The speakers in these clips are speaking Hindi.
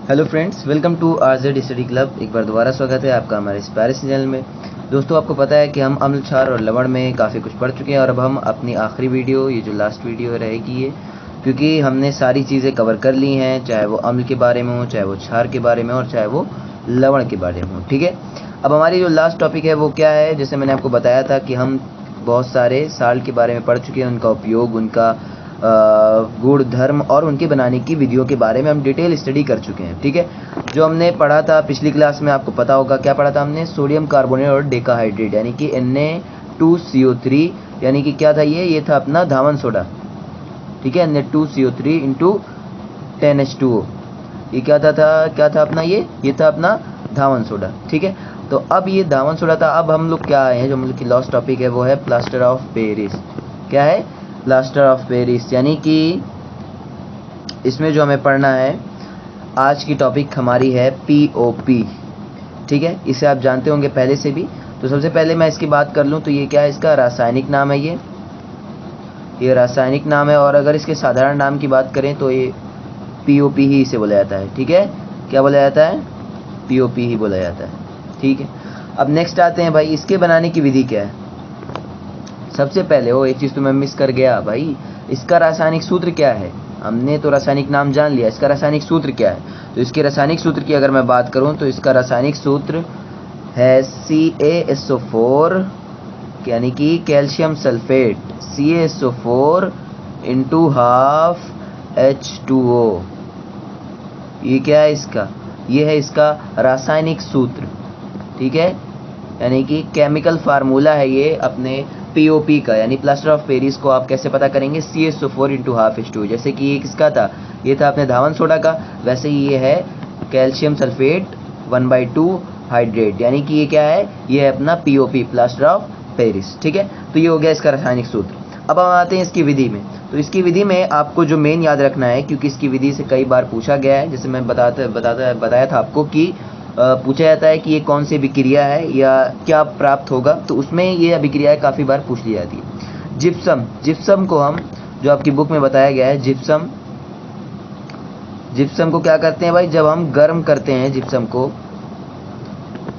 Hello friends, welcome to RZ study club. एक बार दोबारा स्वागत है आपका हमारे इस प्यारे चैनल में। दोस्तों, आपको पता है कि हम अम्ल, क्षार और लवण में काफ़ी कुछ पढ़ चुके हैं और अब हम अपनी आखिरी वीडियो, ये जो लास्ट वीडियो रहेगी ये, क्योंकि हमने सारी चीज़ें कवर कर ली हैं, चाहे वो अम्ल के बारे में हो, चाहे वो क्षार के बारे में हो और चाहे वो लवण के बारे में हो। ठीक है, अब हमारी जो लास्ट टॉपिक है वो क्या है? जैसे मैंने आपको बताया था कि हम बहुत सारे साल्ट के बारे में पढ़ चुके हैं, उनका उपयोग, उनका गुण, धर्म और उनके बनाने की विधियों के बारे में हम डिटेल स्टडी कर चुके हैं। ठीक है, जो हमने पढ़ा था पिछली क्लास में, आपको पता होगा क्या पढ़ा था हमने? सोडियम कार्बोनेट और डेकाहाइड्रेट यानी कि Na2CO3, यानी कि क्या था ये था अपना धावन सोडा। ठीक है, Na2CO3 इंटू 10H2O, ये क्या था अपना ये था अपना धावन सोडा। ठीक है, तो अब ये धावन सोडा था। अब हम लोग क्या आए हैं, जो हम लोग की लास्ट टॉपिक है वो है प्लास्टर ऑफ पेरिस। क्या है? प्लास्टर ऑफ पेरिस, यानी कि इसमें जो हमें पढ़ना है, आज की टॉपिक हमारी है पीओपी। ठीक है, इसे आप जानते होंगे पहले से भी। तो सबसे पहले मैं इसकी बात कर लूँ तो ये क्या है? इसका रासायनिक नाम है, ये रासायनिक नाम है। और अगर इसके साधारण नाम की बात करें तो ये पीओपी ही इसे बोला जाता है। ठीक है, क्या बोला जाता है? पीओपी ही बोला जाता है। ठीक है, अब नेक्स्ट आते हैं भाई, इसके बनाने की विधि क्या है। सबसे पहले वो एक चीज़ तो मैं मिस कर गया भाई, इसका रासायनिक सूत्र क्या है? हमने तो रासायनिक नाम जान लिया, इसका रासायनिक सूत्र क्या है? तो इसके रासायनिक सूत्र की अगर मैं बात करूं तो इसका रासायनिक सूत्र है CaSO4, यानी कि calcium sulphate, CaSO4 into half H2O। ये क्या है इसका? ये है इसका रासायनिक सूत्र। ठीक है, यानी कि केमिकल फार्मूला है ये अपने पीओपी का, यानी प्लास्टर ऑफ पेरिस को आप कैसे पता करेंगे? CaSO4 into half H2O। जैसे कि ये किसका था? ये था अपने धावन सोडा का। वैसे ही ये है कैल्शियम सल्फेट 1/2 हाइड्रेट, यानी कि ये क्या है? ये है अपना पीओपी, प्लास्टर ऑफ पेरिस। ठीक है, तो ये हो गया इसका रासायनिक सूत्र। अब हम आते हैं इसकी विधि में। तो इसकी विधि में आपको जो मेन याद रखना है, क्योंकि इसकी विधि से कई बार पूछा गया है, जैसे मैं बताया था आपको कि पूछा जाता है कि ये कौन सी अभिक्रिया है या क्या प्राप्त होगा, तो उसमें ये अभिक्रियाएं काफ़ी बार पूछ ली जाती है। जिप्सम को हम, जो आपकी बुक में बताया गया है, जिप्सम को क्या करते हैं भाई? जब हम गर्म करते हैं जिप्सम को,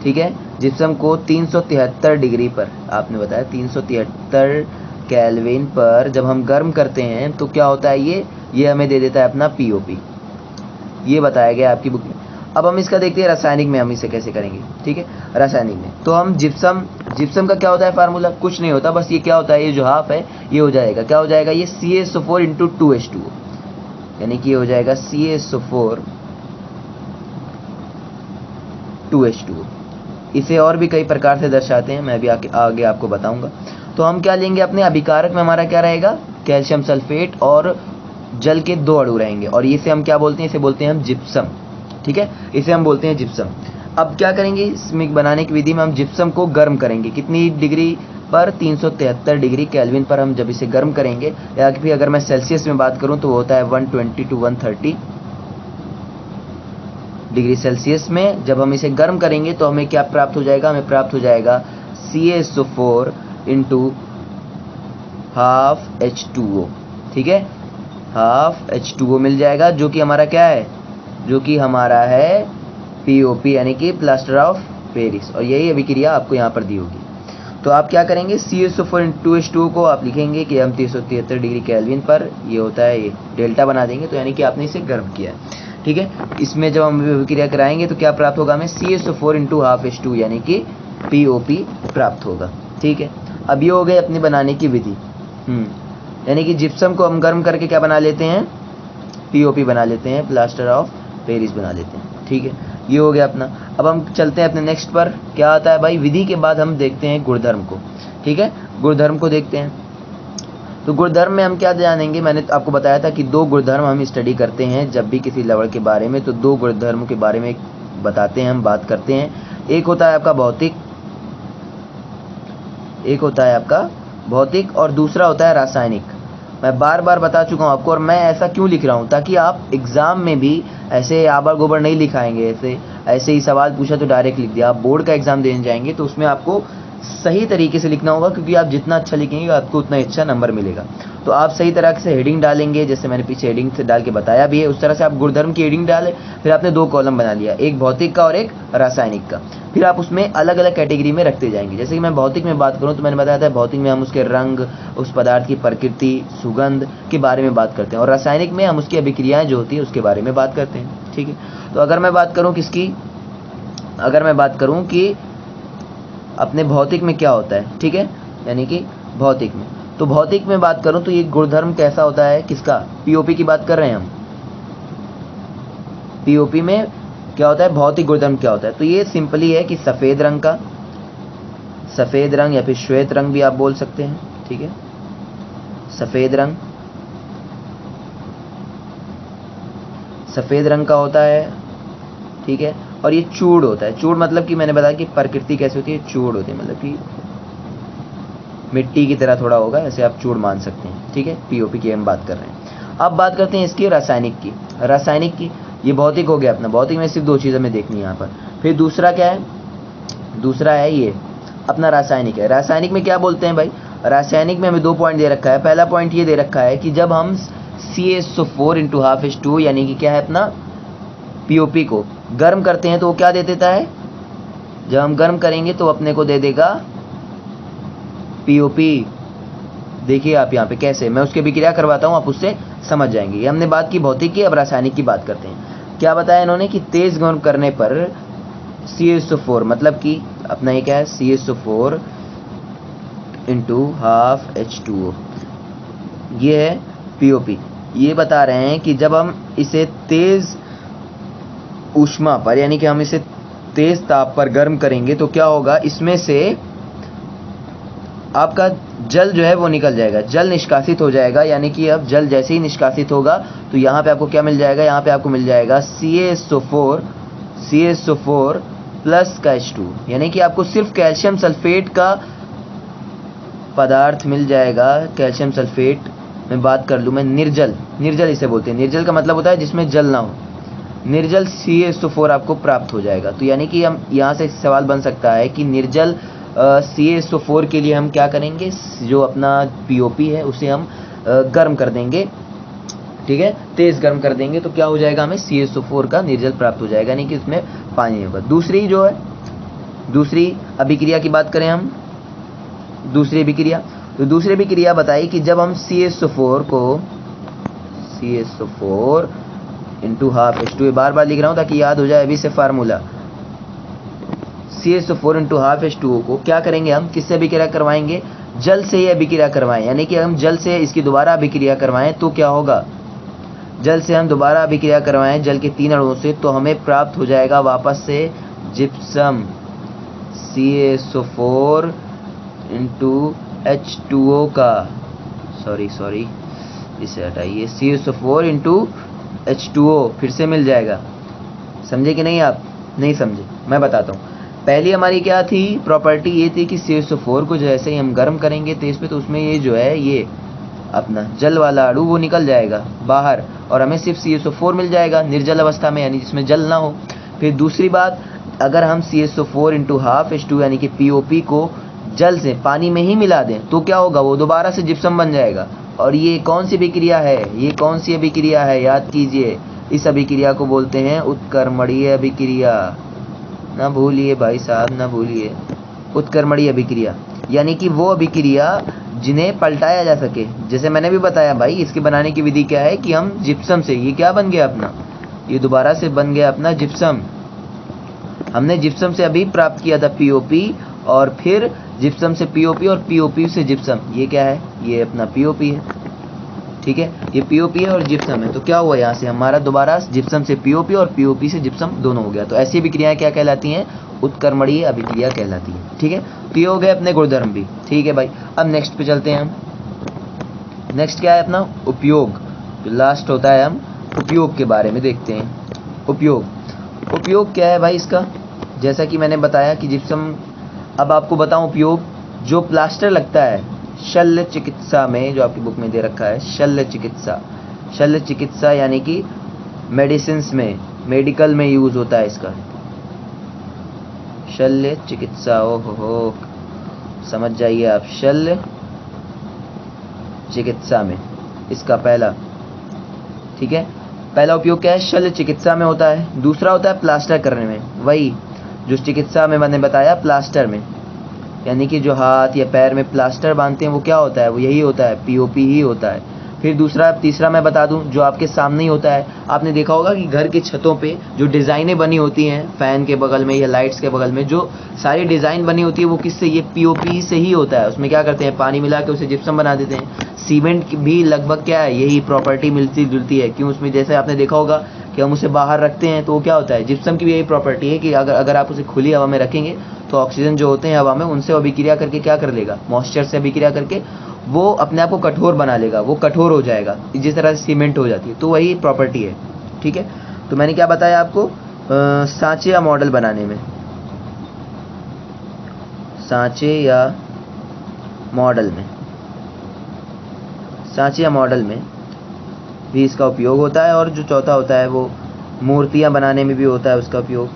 ठीक है, जिप्सम को 373 डिग्री पर, आपने बताया 373 केल्विन पर जब हम गर्म करते हैं तो क्या होता है? ये हमें दे देता है अपना पीओपी। ये बताया गया आपकी बुक में। अब हम इसका देखते हैं रासायनिक में हम इसे कैसे करेंगे। ठीक है, रासायनिक में तो हम जिप्सम का क्या होता है फार्मूला? कुछ नहीं होता, बस ये क्या होता है, ये जो हाफ है ये हो जाएगा, क्या हो जाएगा? ये CaSO4 इंटू 2H2O, यानी कि ये हो जाएगा CaSO4 2H2O। इसे और भी कई प्रकार से दर्शाते हैं, मैं भी आगे आपको बताऊंगा। तो हम क्या लेंगे? अपने अभिकारक में हमारा क्या रहेगा? कैल्शियम सल्फेट और जल के 2 अणु रहेंगे, और इसे हम क्या बोलते हैं? इसे बोलते हैं हम जिप्सम। ठीक है, इसे हम बोलते हैं जिप्सम। अब क्या करेंगे? इसमें बनाने की विधि में हम जिप्सम को गर्म करेंगे। कितनी डिग्री पर? 373 डिग्री केल्विन पर हम जब इसे गर्म करेंगे, या फिर अगर मैं सेल्सियस में बात करूं तो होता है 120 टू 130 डिग्री सेल्सियस में। जब हम इसे गर्म करेंगे तो हमें क्या प्राप्त हो जाएगा? हमें प्राप्त हो जाएगा CaSO4 इंटू हाफ H2O। ठीक है, हाफ H2O मिल जाएगा, जो कि हमारा क्या है? जो कि हमारा है पीओपी, यानी कि प्लास्टर ऑफ पेरिस। और यही अभिक्रिया आपको यहाँ पर दी होगी। तो आप क्या करेंगे? CaSO4 इंटू H2O को आप लिखेंगे कि हम 373 डिग्री केल्विन पर, ये होता है, ये डेल्टा बना देंगे, तो यानी कि आपने इसे गर्म किया। ठीक है, इसमें जब हम अभिक्रिया कराएंगे तो क्या प्राप्त होगा हमें? CaSO4 इंटू हाफ H2, यानी कि पीओपी प्राप्त होगा। ठीक है, अब ये हो गए अपनी बनाने की विधि। यानी कि जिप्सम को हम गर्म करके क्या बना लेते हैं? पीओपी बना लेते हैं, प्लास्टर ऑफ पेरिस बना लेते हैं। ठीक है, ये हो गया अपना। अब हम चलते हैं अपने नेक्स्ट पर। क्या आता है भाई? विधि के बाद हम देखते हैं गुणधर्म को। ठीक है, गुणधर्म को देखते हैं। तो गुणधर्म में हम क्या जानेंगे? मैंने आपको बताया था कि 2 गुणधर्म हम स्टडी करते हैं जब भी किसी लवण के बारे में, तो 2 गुणधर्म के बारे में बताते हैं, हम बात करते हैं। एक होता है आपका भौतिक और दूसरा होता है रासायनिक। मैं बार बार बता चुका हूँ आपको, और मैं ऐसा क्यों लिख रहा हूँ? ताकि आप एग्जाम में भी ऐसे आबर गोबर नहीं लिखाएंगे, ऐसे ही सवाल पूछा तो डायरेक्ट लिख दिया। आप बोर्ड का एग्जाम देने जाएंगे तो उसमें आपको सही तरीके से लिखना होगा, क्योंकि आप जितना अच्छा लिखेंगे आपको उतना अच्छा नंबर मिलेगा। तो आप सही तरह से हेडिंग डालेंगे, जैसे मैंने पीछे हेडिंग से डाल के बताया भी है, उस तरह से आप गुणधर्म की हेडिंग डालें। फिर आपने 2 कॉलम बना लिया, एक भौतिक का और एक रासायनिक का। फिर आप उसमें अलग अलग कैटेगरी में रखते जाएंगे। जैसे कि मैं भौतिक में बात करूँ तो मैंने बताया था भौतिक में हम उसके रंग, उस पदार्थ की प्रकृति, सुगंध के बारे में बात करते हैं, और रासायनिक में हम उसकी अभिक्रियाएं जो होती है उसके बारे में बात करते हैं। ठीक है, तो अगर मैं बात करूँ कि अपने भौतिक में क्या होता है, ठीक है, यानी कि भौतिक में, तो भौतिक में बात करूं तो ये गुणधर्म कैसा होता है, किसका, पीओपी की बात कर रहे हैं हम। पीओपी में क्या होता है, भौतिक गुणधर्म क्या होता है, तो ये सिंपली है कि सफेद रंग या फिर श्वेत रंग भी आप बोल सकते हैं। ठीक है, सफेद रंग का होता है। ठीक है, और ये चूड़ होता है। चूड़ मतलब कि मैंने बताया कि प्रकृति कैसे होती है, चूड़ होती है, मतलब कि मिट्टी की तरह थोड़ा होगा, ऐसे आप चूड़ मान सकते हैं। ठीक है, पीओपी की हम बात कर रहे हैं। अब बात करते हैं इसकी रासायनिक की। ये भौतिक हो गया अपना। भौतिक में सिर्फ 2 चीज़ें हमें देखनी है यहाँ पर। फिर दूसरा क्या है, दूसरा है ये अपना रासायनिक है। रासायनिक में क्या बोलते हैं भाई, रासायनिक में हमें 2 पॉइंट दे रखा है। पहला पॉइंट ये दे रखा है कि जब हम CaSO4 × 12H2 यानी कि क्या है अपना पीओपी को गर्म करते हैं तो वो क्या दे देता है, जब हम गर्म करेंगे तो अपने को दे देगा पीओपी। देखिए आप यहाँ पे कैसे, मैं उसकी अभिक्रिया करवाता हूँ, आप उससे समझ जाएंगे। ये हमने बात की भौतिक की, अब रासायनिक की बात करते हैं। क्या बताया इन्होंने कि तेज गर्म करने पर CaSO4 मतलब कि अपना ये क्या है, CaSO4 × 12H2O, ये है पीओपी। ये बता रहे हैं कि जब हम इसे तेज ऊष्मा पर यानी कि हम इसे तेज ताप पर गर्म करेंगे तो क्या होगा, इसमें से आपका जल जो है वो निकल जाएगा, जल निष्कासित हो जाएगा। यानी कि अब जल जैसे ही निष्कासित होगा तो यहाँ पे आपको क्या मिल जाएगा, यहाँ पे आपको मिल जाएगा CaSO4 प्लस का H2, यानी कि आपको सिर्फ कैल्शियम सल्फेट का पदार्थ मिल जाएगा। कैल्शियम सल्फेट में बात कर लूँ मैं, निर्जल इसे बोलते हैं। निर्जल का मतलब होता है जिसमें जल ना हो। निर्जल CaSO4 आपको प्राप्त हो जाएगा। तो यानी कि हम यहाँ से सवाल बन सकता है कि निर्जल CaSO4 के लिए हम क्या करेंगे, जो अपना पीओपी है उसे हम गर्म कर देंगे। ठीक है, तेज गर्म कर देंगे तो क्या हो जाएगा, हमें CaSO4 का निर्जल प्राप्त हो जाएगा, यानी कि उसमें पानी नहीं होगा। दूसरी अभिक्रिया की बात करें हम, दूसरी अभिक्रिया बताई कि जब हम CaSO4 × 12H2, बार लिख रहा हूँ ताकि याद हो जाए अभी से फार्मूला। CaSO4 × 12H2O को क्या करेंगे, हम किससे अभिक्रिया करवाएंगे, जल से ही अभिक्रिया करवाएं। यानी कि हम जल से इसकी दोबारा अभिक्रिया करवाएं तो क्या होगा, जल से हम दोबारा अभिक्रिया करवाएं जल के 3 अणुओं से, तो हमें प्राप्त हो जाएगा वापस से जिप्सम CaSO4 × H2O का, सॉरी इसे हटाइए, CaSO4 × H2O फिर से मिल जाएगा। समझे कि नहीं, आप नहीं समझे, मैं बताता हूँ। पहली हमारी क्या थी प्रॉपर्टी, ये थी कि CaSO4 को जैसे ही हम गर्म करेंगे तेज पे तो उसमें ये जो है ये अपना जल वाला अणु वो निकल जाएगा बाहर और हमें सिर्फ CaSO4 मिल जाएगा निर्जल अवस्था में, यानी जिसमें जल ना हो। फिर दूसरी बात, अगर हम CaSO4 × 12H2 यानी कि पीओपी को जल से पानी में ही मिला दें तो क्या होगा, वो दोबारा से जिप्सम बन जाएगा। और ये कौन सी अभिक्रिया है, ये कौन सी अभिक्रिया है, याद कीजिए, इस अभिक्रिया को बोलते हैं उत्क्रमणीय अभिक्रिया। ना भूलिए भाई साहब, ना भूलिए, उत्क्रमणीय अभिक्रिया, यानी कि वो अभिक्रिया जिन्हें पलटाया जा सके। जैसे मैंने भी बताया भाई, इसके बनाने की विधि क्या है कि हम जिप्सम से, ये क्या बन गया अपना, ये दोबारा से बन गया अपना जिप्सम। हमने जिप्सम से अभी प्राप्त किया था पीओपी, और फिर जिप्सम से पीओपी और पीओपी से जिप्सम, ये क्या है, ये अपना पीओपी है। ठीक है, ये पीओपी है और जिप्सम है, तो क्या हुआ, यहाँ से हमारा दोबारा जिप्सम से पीओपी और पीओपी से जिप्सम दोनों हो गया। तो ऐसी अभिक्रियाएं क्या कहलाती हैं, उत्क्रमणीय अभिक्रिया कहलाती है। ठीक है, तो ये हो गए अपने गुणधर्म भी। ठीक है भाई, अब नेक्स्ट पे चलते हैं हम। नेक्स्ट क्या है अपना उपयोग, जो लास्ट होता है, हम उपयोग के बारे में देखते हैं। उपयोग क्या है भाई इसका, जैसा कि मैंने बताया कि जिप्सम, अब आपको बताऊं उपयोग, जो प्लास्टर लगता है शल्य चिकित्सा में, जो आपकी बुक में दे रखा है शल्य चिकित्सा यानी कि मेडिसिन में, मेडिकल में यूज होता है इसका, शल्य चिकित्सा। ओहो, समझ जाइए आप, शल्य चिकित्सा में, इसका पहला, ठीक है, पहला उपयोग क्या है, शल्य चिकित्सा में होता है। दूसरा होता है प्लास्टर करने में, वही जो चिकित्सा में मैंने बताया प्लास्टर में, यानी कि जो हाथ या पैर में प्लास्टर बांधते हैं वो क्या होता है, वो यही होता है, पीओपी ही होता है। फिर दूसरा, तीसरा मैं बता दूं, जो आपके सामने ही होता है, आपने देखा होगा कि घर की छतों पे जो डिज़ाइनें बनी होती हैं फ़ैन के बगल में या लाइट्स के बगल में, जो सारी डिज़ाइन बनी होती है वो किससे, ये पीओपी से ही होता है। उसमें क्या करते हैं, पानी मिला के उसे जिप्सम बना देते हैं। सीमेंट भी लगभग क्या है, यही प्रॉपर्टी मिलती जुलती है। क्यों, उसमें जैसे आपने देखा होगा कि हम उसे बाहर रखते हैं तो वो क्या होता है, जिप्सम की भी यही प्रॉपर्टी है कि अगर आप उसे खुली हवा में रखेंगे तो ऑक्सीजन जो होते हैं हवा में, उनसे अभिक्रिया करके क्या कर लेगा, मॉइस्चर से अभिक्रिया करके वो अपने आप को कठोर बना लेगा, वो कठोर हो जाएगा, जिस तरह से सीमेंट हो जाती है। तो वही प्रॉपर्टी है, ठीक है। तो मैंने क्या बताया आपको, सांचे या मॉडल बनाने में, सांचे या मॉडल में, सांचे या मॉडल में भी इसका उपयोग होता है। और जो चौथा होता है वो मूर्तियां बनाने में भी होता है उसका उपयोग,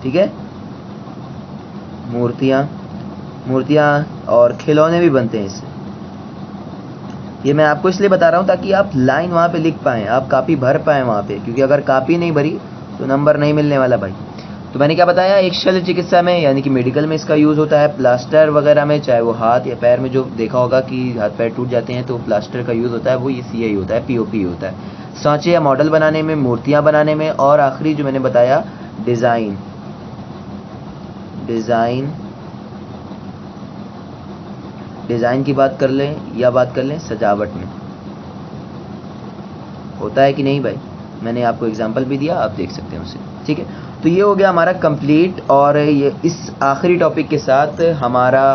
ठीक है। मूर्तियां और खिलौने भी बनते हैं इससे। ये मैं आपको इसलिए बता रहा हूँ ताकि आप लाइन वहाँ पे लिख पाएँ, आप कापी भर पाएँ वहाँ पे, क्योंकि अगर कापी नहीं भरी तो नंबर नहीं मिलने वाला भाई। तो मैंने क्या बताया, एक शल्य चिकित्सा में यानी कि मेडिकल में इसका यूज़ होता है, प्लास्टर वगैरह में, चाहे वो हाथ या पैर में, जो देखा होगा कि हाथ पैर टूट जाते हैं तो प्लास्टर का यूज़ होता है, वो ये CI होता है, POP होता है। सांचे या मॉडल बनाने में, मूर्तियाँ बनाने में, और आखिरी जो मैंने बताया डिज़ाइन की बात कर लें या बात कर लें सजावट में, होता है कि नहीं भाई। मैंने आपको एग्जांपल भी दिया, आप देख सकते हैं उसे, ठीक है। तो ये हो गया हमारा कंप्लीट, और ये इस आखिरी टॉपिक के साथ हमारा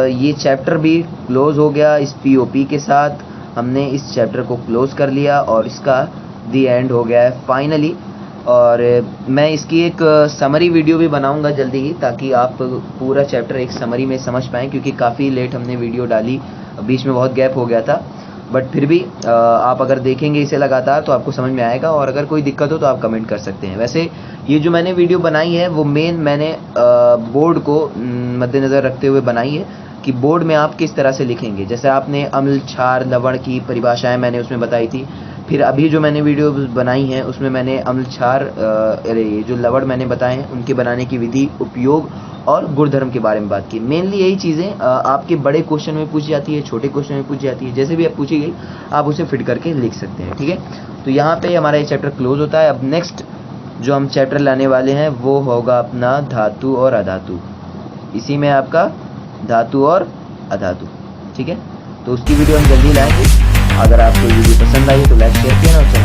ये चैप्टर भी क्लोज हो गया। इस POP के साथ हमने इस चैप्टर को क्लोज कर लिया और इसका दी एंड हो गया है फाइनली। और मैं इसकी एक समरी वीडियो भी बनाऊंगा जल्दी ही, ताकि आप पूरा चैप्टर एक समरी में समझ पाएँ, क्योंकि काफ़ी लेट हमने वीडियो डाली, बीच में बहुत गैप हो गया था। बट फिर भी आप अगर देखेंगे इसे लगातार तो आपको समझ में आएगा, और अगर कोई दिक्कत हो तो आप कमेंट कर सकते हैं। वैसे ये जो मैंने वीडियो बनाई है वो मैंने बोर्ड को मद्देनज़र रखते हुए बनाई है कि बोर्ड में आप किस तरह से लिखेंगे। जैसे आपने अम्ल, क्षार, लवण की परिभाषाएं मैंने उसमें बताई थी। फिर अभी जो मैंने वीडियो बनाई है उसमें मैंने अम्ल, क्षार, जो लवण मैंने बताए हैं उनके बनाने की विधि, उपयोग और गुणधर्म के बारे में बात की। मेनली यही चीज़ें आपके बड़े क्वेश्चन में पूछी जाती है, छोटे क्वेश्चन में पूछी जाती है, जैसे भी आप पूछी गई आप उसे फिट करके लिख सकते हैं, ठीक है। तो यहाँ पे हमारा ये चैप्टर क्लोज होता है। अब नेक्स्ट जो हम चैप्टर लाने वाले हैं वो होगा अपना धातु और अधातु। इसी में आपका धातु और अधातु, ठीक है। तो उसकी वीडियो हम जल्दी लाएंगे। अगर आपको वीडियो पसंद आई तो लाइक शेयर किया ना।